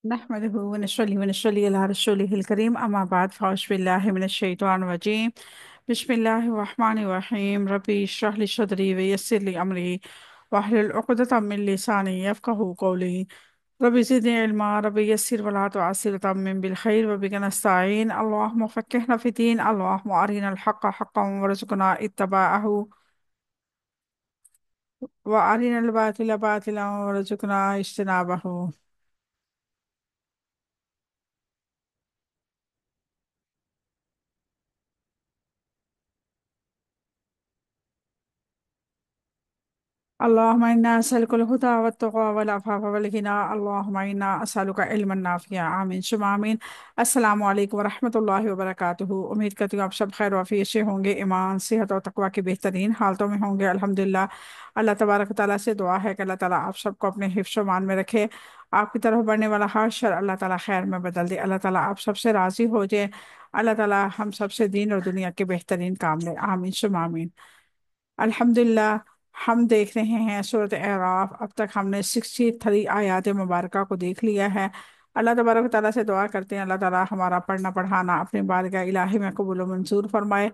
نحمده ونصلي على رسوله الكريم أما بعد فأعوذ بالله من الشيطان الرجيم بسم الله الرحمن الرحيم ربي اشرح لي صدري ويسر لي أمري واحلل عقدة من لساني يفقهوا قولي ربي زدني علما ربي يسر ولا تعسر وتمم بالخير وبك نستعين اللهم فقهنا في الدين اللهم أرنا الحق حقا وارزقنا اتباعه وأرنا الباطل باطلا وارزقنا اجتنابه. اللهم إنا نسألك الهدى والتقى والعفاف والغنى اللهم إنا أسألك علما نافعا آمین ثم آمین. السلام علیکم ورحمۃ اللہ وبرکاتہ. امید کرتی ہوں آپ سب خیر و عافیت سے ہوں گے، ایمان صحت اور تقوی کے بہترین حالتوں میں ہوں گے الحمدللہ. اللہ تبارک و تعالیٰ سے دعا ہے کہ اللہ تعالیٰ آپ سب کو اپنے حفظ و امان میں رکھے، آپ کی طرف بڑھنے والا ہر شر اللہ تعالیٰ خیر میں بدل دے، اللہ تعالیٰ آپ سب سے راضی ہو جائے، اللہ تعالیٰ ہم سب سے دین اور دنیا کے بہترین کام لے آمین ثم آمین. الحمدللہ ہم دیکھ رہے ہیں سورۃ اعراف. اب تک ہم نے 63 آیات مبارکہ کو دیکھ لیا ہے. اللہ تبارک و تعالیٰ سے دعا کرتے ہیں اللہ تعالیٰ ہمارا پڑھنا پڑھانا اپنے بارگاہ الہی میں قبول و منظور فرمائے،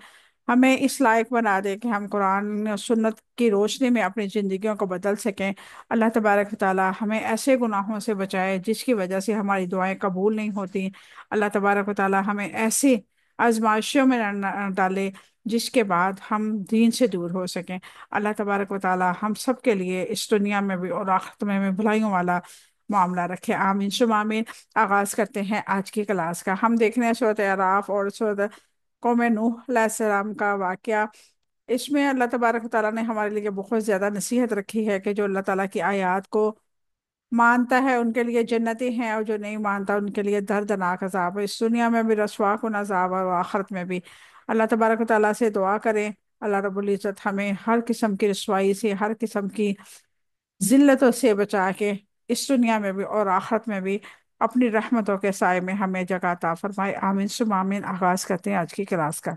ہمیں اس لائق بنا دے کہ ہم قرآن و سنت کی روشنی میں اپنی زندگیوں کو بدل سکیں. اللہ تبارک و تعالیٰ ہمیں ایسے گناہوں سے بچائے جس کی وجہ سے ہماری دعائیں قبول نہیں ہوتی. اللہ تبارک و تعالیٰ ہمیں ایسی آزمائشوں میں نہ ڈالے جس کے بعد ہم دین سے دور ہو سکیں. اللہ تبارک و تعالیٰ ہم سب کے لیے اس دنیا میں بھی اور آخرت میں بھی بھلائیوں والا معاملہ رکھے آمین ثم آمین. آغاز کرتے ہیں آج کی کلاس کا. ہم دیکھ رہے ہیں سورۃ اعراف اور سورۃ قوم نوح علیہ السلام کا واقعہ. اس میں اللہ تبارک و تعالیٰ نے ہمارے لیے بہت زیادہ نصیحت رکھی ہے کہ جو اللہ تعالیٰ کی آیات کو مانتا ہے ان کے لیے جنتی ہیں، اور جو نہیں مانتا ان کے لیے دردناک عذاب ہے، اس دنیا میں بھی رسوا کن عذاب اور آخرت میں بھی. اللہ تبارک و تعالیٰ سے دعا کریں اللہ رب العزت ہمیں ہر قسم کی رسوائی سے، ہر قسم کی ذلتوں سے بچا کے اس دنیا میں بھی اور آخرت میں بھی اپنی رحمتوں کے سائے میں ہمیں جگہ عطا فرمائے آمین ثم آمین. آغاز کرتے ہیں آج کی کلاس کا.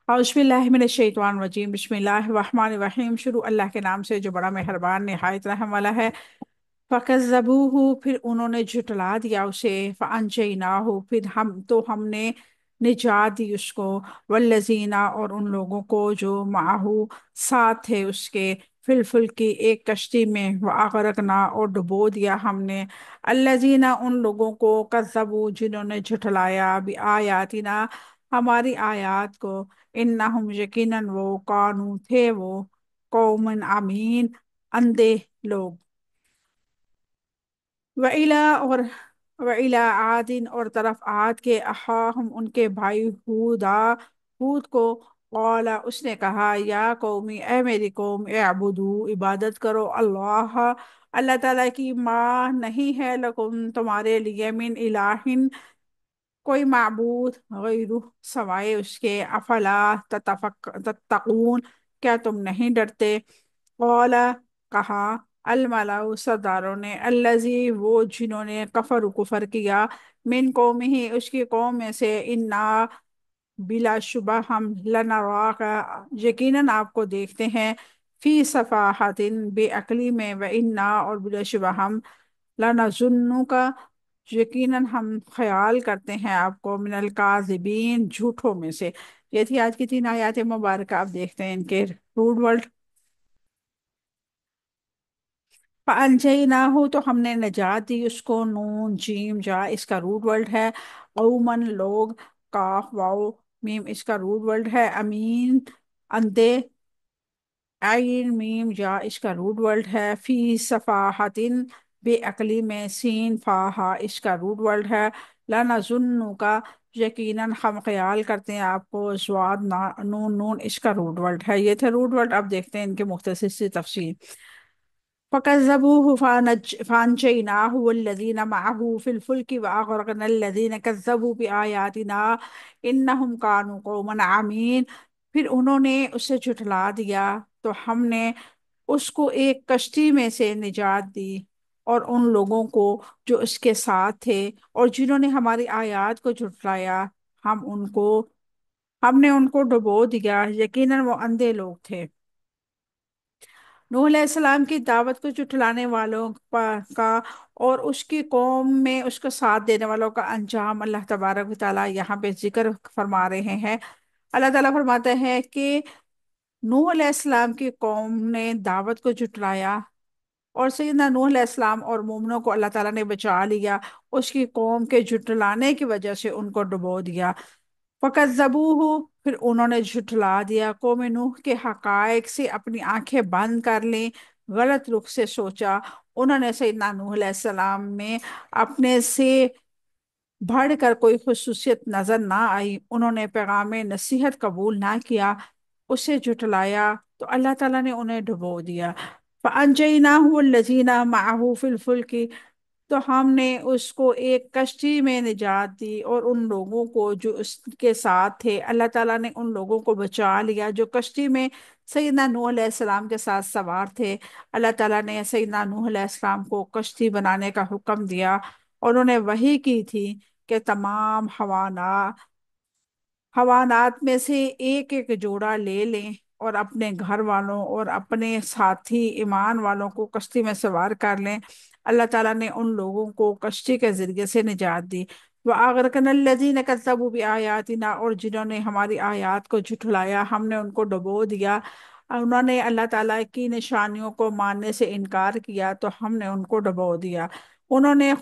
اعوذ باللہ من الشیطان الرجیم بسم اللہ الرحمن الرحیم. شروع اللہ کے نام سے جو بڑا مہربان نہایت رحم والا ہے. فَكَذَّبُوهُ پھر انہوں نے جھٹلا دیا اسے. فَأَنجَيْنَاهُ پھر ہم نے نجات دی اس کو. وَالَّذِينَ اور ان لوگوں کو جو معہو ساتھ تھے اس کے. فی الفلک کی ایک کشتی میں. وَأَغْرَقْنَا اور ڈبو دیا ہم نے. الَّذِينَ ان لوگوں کو. کذبوا جنہوں نے جھٹلایا. بِآیاتنا ہماری آیات کو. انہم یقیناً وہ. کانوا تھے وہ. قومن عمین اندھے لوگ. وَإِلَىٰ اور وَإِلَىٰ عَادٍ اور طرف عاد کے. أَخَاهُمْ ان کے بھائی ہود کو. قال اس نے کہا یا قومی اے میری قوم. اعبدوا عبادت کرو. اللہ تعالیٰ کی. ما نہیں ہے لکم تمہارے لیے. من الہ کوئی معبود. غیرہ سوائے اس کے. افلا تتقون کیا تم نہیں ڈرتے. قال کہا. الملأ سرداروں نے. الذی وہ جنہوں نے. کفر کیا. من قومہ اس کی قوم میں سے. انا بلا شبہ ہم. لنراک یقیناً آپ کو دیکھتے ہیں. فی صفاحت بے عقلی میں. وانا اور بلا شبہ ہم. لنظنک یقیناً ہم خیال کرتے ہیں آپ کو. من الکاذبین جھوٹوں میں سے. یہ تھی آج کی 3 آیات مبارکہ. آپ دیکھتے ہیں ان کے روٹ ورڈ. فَأَنجَيْنَاهُ تو ہم نے نجات دی اس کو. نون جیم جا اس کا روٹ ورڈ ہے. قومن لوگ. کاف واو میم اس کا روٹ ورڈ ہے. امین اندھے. عین میم جا اس کا روٹ ورڈ ہے. فی صفاحتن بے عقلی میں. سین فا ہا اس کا روٹ ورڈ ہے. لنظنک یقیناً ہم خیال کرتے ہیں آپ کو. زواد نون نون اس کا روٹ ورڈ ہے. یہ تھے روٹ ورڈ. اب دیکھتے ہیں ان کے مختصر سی تفصیل. فَكَذَّبُوهُ فَأَنجَيْنَاهُ وَالَّذِينَ مَعَهُ فِي الْفُلْكِ وَأَغْرَقْنَا الَّذِينَ كَذَّبُوا بِآيَاتِنَا إِنَّهُمْ كَانُوا قَوْمًا عَمِينَ پھر انہوں نے اسے جھٹلا دیا تو ہم نے اس کو ایک کشتی میں سے نجات دی اور ان لوگوں کو جو اس کے ساتھ تھے اور جنہوں نے ہماری آیات کو جھٹلایا. ہم نے ان کو ڈبو دیا. یقیناً وہ اندھے لوگ تھے. نوح علیہ السلام کی دعوت کو جھٹلانے والوں کا اور اس کی قوم میں اس کو ساتھ دینے والوں کا انجام اللہ تبارک و تعالیٰ یہاں پہ ذکر فرما رہے ہیں۔ اللہ تعالیٰ فرماتے ہیں کہ نوح علیہ السلام کی قوم نے دعوت کو جھٹلایا، اور سیدنا نوح علیہ السلام اور مومنوں کو اللہ تعالیٰ نے بچا لیا، اس کی قوم کے جھٹلانے کی وجہ سے ان کو ڈبو دیا۔ فَكَذَّبُوهُ، پھر انہوں نے جھٹلا دیا قوم نوح کے حقائق سے، اپنی آنکھیں بند کر لیں، غلط رخ سے سوچا۔ انہوں نے سیدنا نوح علیہ السلام میں اپنے سے بڑھ کر کوئی خصوصیت نظر نہ آئی، انہوں نے پیغام نصیحت قبول نہ کیا، اسے جھٹلایا، تو اللہ تعالیٰ نے انہیں ڈبو دیا۔ فَأَنجَيْنَاهُ وَالَّذِينَ مَعَهُ فِي الْفُلْكِ، تو ہم نے اس کو ایک کشتی میں نجات دی اور ان لوگوں کو جو اس کے ساتھ تھے، اللہ تعالیٰ نے ان لوگوں کو بچا لیا جو کشتی میں سیدنا نوح علیہ السلام کے ساتھ سوار تھے۔ اللہ تعالیٰ نے سیدنا نوح علیہ السلام کو کشتی بنانے کا حکم دیا، اور انہوں نے وحی کی تھی کہ تمام حیوانات میں سے ایک ایک جوڑا لے لیں اور اپنے گھر والوں اور اپنے ساتھی ایمان والوں کو کشتی میں سوار کر لیں۔ اللہ تعالیٰ نے ان لوگوں کو کشتی کے ذریعے سے نجات دی۔ وَأَغْرَقْنَا الَّذِينَ كَذَّبُوا بِآيَاتِنَا، اور جنہوں نے ہماری آیات کو جھٹلایا ہم نے ان کو ڈبو دیا۔ انہوں نے اللہ تعالیٰ کی نشانیوں کو ماننے سے انکار کیا تو ہم نے ان کو ڈبو دیا۔ انہوں نے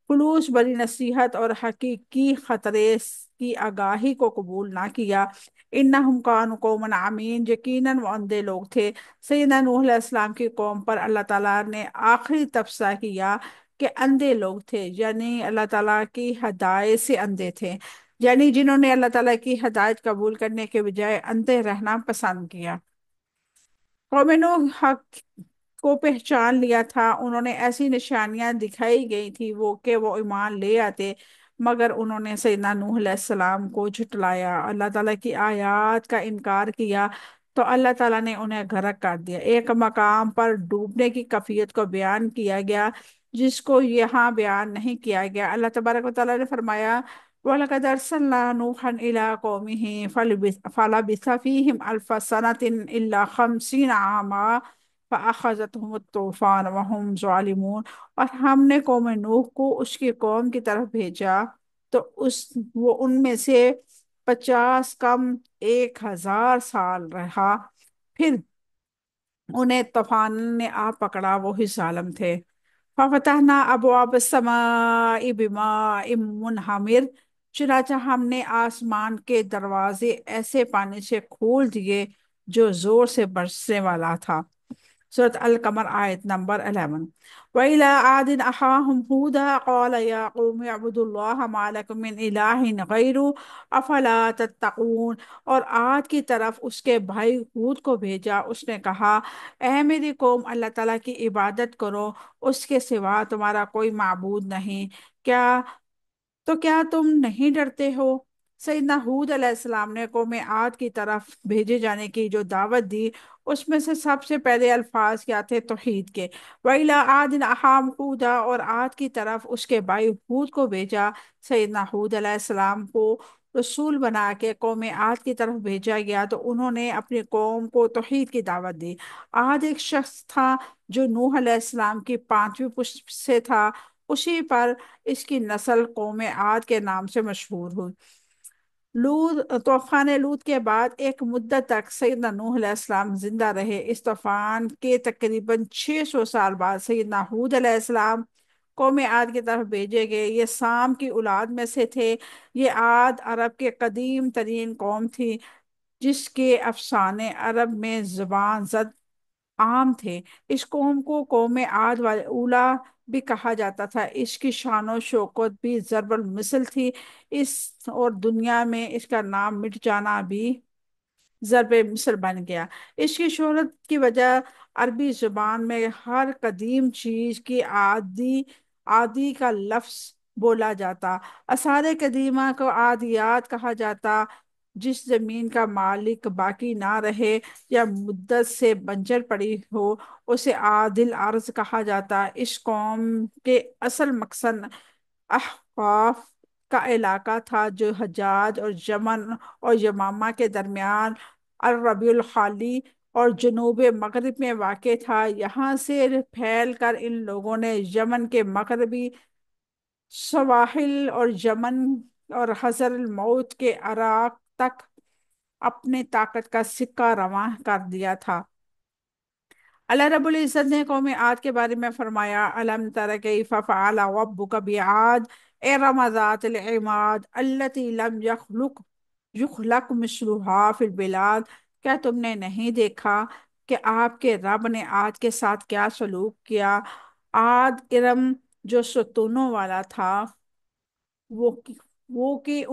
خلوص بری نصیحت اور حقیقی خطرے کی آگاہی کو قبول نہ کیا۔ انہم کانوا قوما عمین، یقیناً وہ اندھے لوگ تھے۔ سیدنا نوح علیہ السلام کی قوم پر اللہ تعالیٰ نے آخری تبصرہ کیا کہ اندھے لوگ تھے، یعنی اللہ تعالیٰ کی ہدایت سے اندھے تھے، یعنی جنہوں نے اللہ تعالیٰ کی ہدایت قبول کرنے کے بجائے اندھے رہنا پسند کیا۔ قوم نوح حق کو پہچان لیا تھا، انہوں نے ایسی نشانیاں دکھائی گئی تھی وہ ایمان لے آتے، مگر انہوں نے سیدنا نوح علیہ السلام کو جھٹلایا، اللہ تعالیٰ کی آیات کا انکار کیا، تو اللہ تعالیٰ نے انہیں غرق کر دیا۔ ایک مقام پر ڈوبنے کی کیفیت کو بیان کیا گیا جس کو یہاں بیان نہیں کیا گیا۔ اللہ تبارک و تعالیٰ نے فرمایا وَلَقَدْ أَرْسَلْنَا نُوحًا إِلَىٰ قَوْمِهِ فَلَبِثَ فِيهِمْ أَلْفَ سَنَةٍ إِلَّا 50 عَامًا فَأَخَذَتْهُمُ الطُّوفَانُ وَهُمْ ظَالِمُونَ، اور ہم نے قوم نوح کو اس کی قوم کی طرف بھیجا تو وہ ان میں سے 50 کم 1000 سال رہا، پھر انہیں طوفان نے آ پکڑا، وہی ظالم تھے۔ فَفَتَحْنَا أَبْوَابَ السَّمَاءِ بِمَاءٍ مُنْہَمِرٍ، چنانچہ ہم نے آسمان کے دروازے ایسے پانی سے کھول دیے جو زور سے برسنے والا تھا۔ سورۃ القمر آیت نمبر 11۔ وَإِلَىٰ عَادٍ أَخَاهُمْ هُودًا قَالَ يَا قَوْمِ اعْبُدُوا اللَّهَ مَا لَكُم مِّنْ إِلَٰهٍ غَيْرُهُ أَفَلَا تَتَّقُونَ، اور عاد کی طرف اس کے بھائی ہود کو بھیجا، اس نے کہا اے میری قوم، اللہ تعالیٰ کی عبادت کرو، اس کے سوا تمہارا کوئی معبود نہیں، کیا تم نہیں ڈرتے ہو؟ سیدنا ہود علیہ السلام نے قوم عاد کی طرف بھیجے جانے کی جو دعوت دی، اس میں سے سب سے پہلے الفاظ کیا تھے؟ توحید کے۔ وَإِلَىٰ عَادٍ أَخَاهُمْ هُودًا، اور عاد کی طرف اس کے بھائی ہود کو بھیجا۔ سیدنا ہود علیہ السلام کو رسول بنا کے قوم عاد کی طرف بھیجا گیا تو انہوں نے اپنی قوم کو توحید کی دعوت دی۔ عاد ایک شخص تھا جو نوح علیہ السلام کی 5ویں پشت سے تھا، اسی پر اس کی نسل قوم عاد کے نام سے مشہور ہوئی۔ طوفان لوط کے بعد ایک مدت تک سیدنا نوح علیہ السلام زندہ رہے۔ اس طوفان کے تقریباً 600 سال بعد سیدنا ہود علیہ السلام قوم عاد کی طرف بھیجے گئے۔ یہ سام کی اولاد میں سے تھے۔ یہ عاد عرب کے قدیم ترین قوم تھی جس کے افسانے عرب میں زبان زد عام تھے۔ اس قوم کو قوم عاد اولا بھی کہا جاتا تھا، اس کی شان و شوکت بھی ضرب المثل تھی، اور دنیا میں اس کا نام مٹ جانا بھی ضرب مثل بن گیا۔ اس کی شہرت کی وجہ عربی زبان میں ہر قدیم چیز کی عادی کا لفظ بولا جاتا۔ آثار قدیمہ کو عادیات کہا جاتا۔ جس زمین کا مالک باقی نہ رہے یا مدت سے بنجر پڑی ہو اسے عادل ارض کہا جاتا۔ اس قوم کے اصل مقصد احقاف کا علاقہ تھا جو حجاز اور یمن اور یمامہ کے درمیان الربیع الخالی اور جنوب مغرب میں واقع تھا۔ یہاں سے پھیل کر ان لوگوں نے یمن کے مغربی سواحل اور یمن اور حضر الموت کے عراق تک اپنے طاقت کا سکہ رواں کر دیا تھا۔ اللہ رب العزت نے قوم عاد کے بارے میں فرمایا، الم تر کیف فعل ربک بعاد ارم ذات العماد التی لم یخلق مثلها فی البلاد۔ کیا تم نے نہیں دیکھا کہ آپ کے رب نے عاد کے ساتھ کیا سلوک کیا؟ عاد ارم جو ستونوں والا تھا، وہ وہ کہ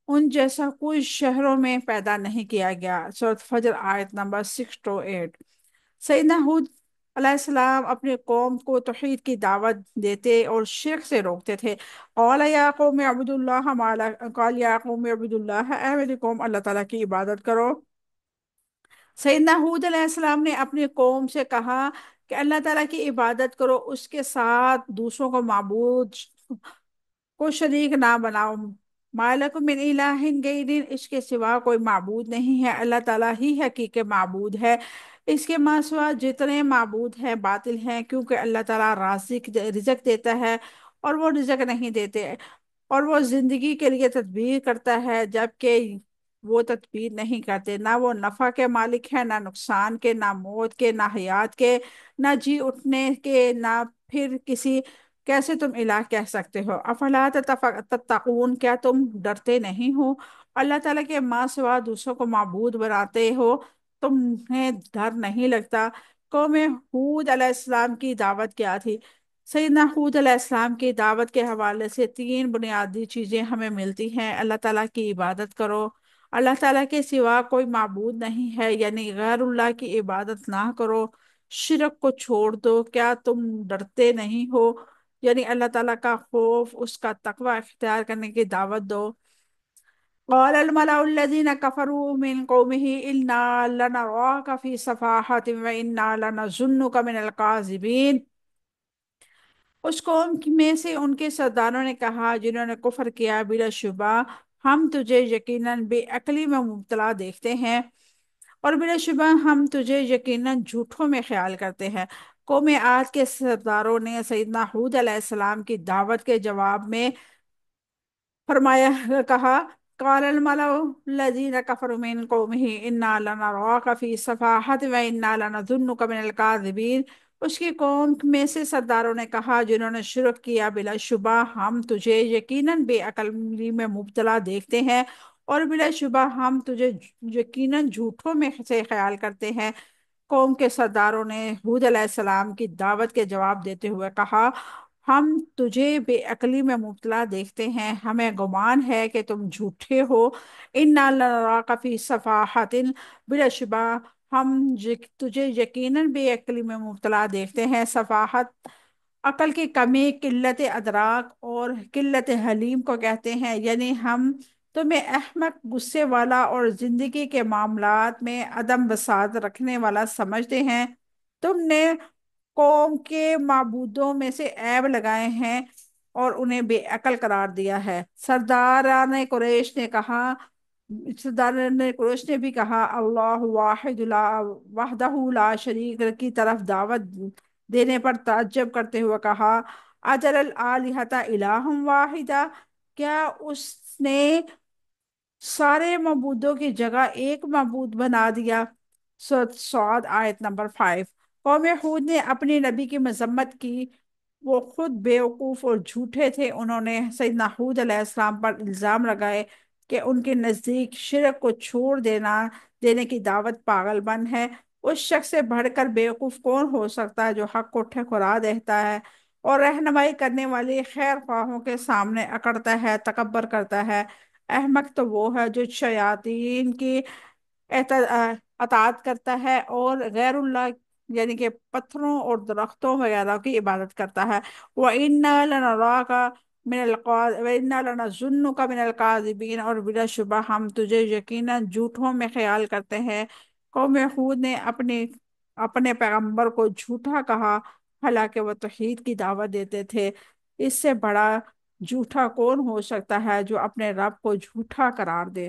ان جیسا کوئی شہروں میں پیدا نہیں کیا گیا۔ سورۃ فجر آیت نمبر 6 to 8۔ سیدنا ہود علیہ السلام اپنی قوم کو توحید کی دعوت دیتے اور شرک سے روکتے تھے۔ قال یا قوم اعبدوا اللہ، اے میری قوم اللہ تعالیٰ کی عبادت کرو۔ سیدنا ہود علیہ السلام نے اپنی قوم سے کہا کہ اللہ تعالیٰ کی عبادت کرو، اس کے ساتھ دوسروں کو معبود کو شریک نہ بناؤ۔ ما لکم من الہ غیرہ، اس کے سوا کوئی معبود نہیں ہے، اللہ تعالیٰ ہی حقیقی معبود ہے۔ اس کے ماں سوا جتنے معبود ہیں باطل ہیں، کیونکہ اللہ تعالیٰ رزق دیتا ہے اور وہ رزق نہیں دیتے، اور وہ زندگی کے لیے تدبیر کرتا ہے جبکہ وہ تدبیر نہیں کرتے۔ نہ وہ نفع کے مالک ہیں، نہ نقصان کے، نہ موت کے، نہ حیات کے، نہ جی اٹھنے کے، نہ پھر کسی۔ کیسے تم الہ کہہ سکتے ہو؟ افلا تتقون، کیا تم ڈرتے نہیں ہو؟ اللہ تعالیٰ کے ماں سوا دوسروں کو معبود بناتے ہو، تمہیں ڈر نہیں لگتا؟ قوم ہود علیہ السلام کی دعوت کیا تھی؟ سیدنا ہود علیہ السلام کی دعوت کے حوالے سے 3 بنیادی چیزیں ہمیں ملتی ہیں۔ اللہ تعالیٰ کی عبادت کرو، اللہ تعالیٰ کے سوا کوئی معبود نہیں ہے، یعنی غیر اللہ کی عبادت نہ کرو، شرک کو چھوڑ دو، کیا تم ڈرتے نہیں ہو، یعنی اللہ تعالیٰ کا خوف، اس کا تقوی اختیار کرنے کی دعوت دو۔ قال الملأ الذين كفروا من قومه إنا لنراك في سفاحة وإنا لنظنك من الكاذبين۔ اس قوم میں سے ان کے سرداروں نے کہا جنہوں نے کفر کیا، بلا شبہ ہم تجھے یقیناً بے عقلی میں مبتلا دیکھتے ہیں، اور بلا شبہ ہم تجھے یقیناً جھوٹوں میں خیال کرتے ہیں۔ قوم عاد کے سرداروں نے سیدنا ہود علیہ السلام کی دعوت کے جواب میں فرمایا، کہا قال الملأ الذين كفروا من قومه إنا لنراك في سفاحة وإنا لنظنك من الكاذبين۔ اس کی قوم میں سے سرداروں نے کہا جنہوں نے شرک کیا، بلا شبہ ہم تجھے یقیناً بے عقلی میں مبتلا دیکھتے ہیں، اور بلا شبہ ہم تجھے یقیناً جھوٹوں میں سے خیال کرتے ہیں۔ قوم کے سرداروں نے ہود علیہ السلام کی دعوت کے جواب دیتے ہوئے کہا، ہم تجھے بے عقلی میں مبتلا دیکھتے ہیں، ہمیں گمان ہے کہ تم جھوٹے ہو۔ اِنَّا لَنَرَاكَ فِي صَفَاحَةٍ، بلا شبہ ہم تجھے یقیناً بے عقلی میں مبتلا دیکھتے ہیں۔ صفاحت عقل کی کمی، قلت ادراک اور قلت حلیم کو کہتے ہیں، یعنی ہم تمہیں احمق، غصے والا اور زندگی کے معاملات میں عدم بصارت رکھنے والا سمجھتے ہیں۔ تم نے قوم کے معبودوں میں سے عیب لگائے ہیں اور انہیں بے عقل قرار دیا ہے۔ سرداران قریش نے بھی کہا، اللہ واحد لا وحدہ لا شریک کی طرف دعوت دینے پر تعجب کرتے ہوئے کہا، اجل الآلہۃ الہ واحدہ، کیا اس نے سارے معبودوں کی جگہ ایک معبود بنا دیا؟ سورۃ صاد آیت نمبر 5۔ قوم ہود نے اپنی نبی کی مذمت کی، وہ خود بیوقوف اور جھوٹے تھے۔ انہوں نے سیدنا ہود علیہ السلام پر الزام لگائے کہ ان کے نزدیک شرک کو چھوڑ دینے کی دعوت پاگل پن ہے۔ اس شخص سے بڑھ کر بیوقوف کون ہو سکتا ہے جو حق کو ٹھکرا دیتا ہے اور رہنمائی کرنے والی خیر خواہوں کے سامنے اکڑتا ہے، تکبر کرتا ہے۔ احمق تو وہ ہے جو شیاطین کی اطاعت کرتا ہے اور غیر اللہ یعنی کہ پتھروں اور درختوں وغیرہ کی عبادت کرتا ہے۔ وَإِنَّا لَنَرَاكَ وَإِنَّا لَنَظُنُّكَ مِنَ الْكَاذِبِينَ، اور بلا شبہ ہم تجھے یقیناً جھوٹوں میں خیال کرتے ہیں۔ قوم ہود نے اپنے پیغمبر کو جھوٹا کہا، حالانکہ وہ توحید کی دعوت دیتے تھے۔ اس سے بڑا جھوٹا کون ہو سکتا ہے جو اپنے رب کو جھوٹا قرار دے؟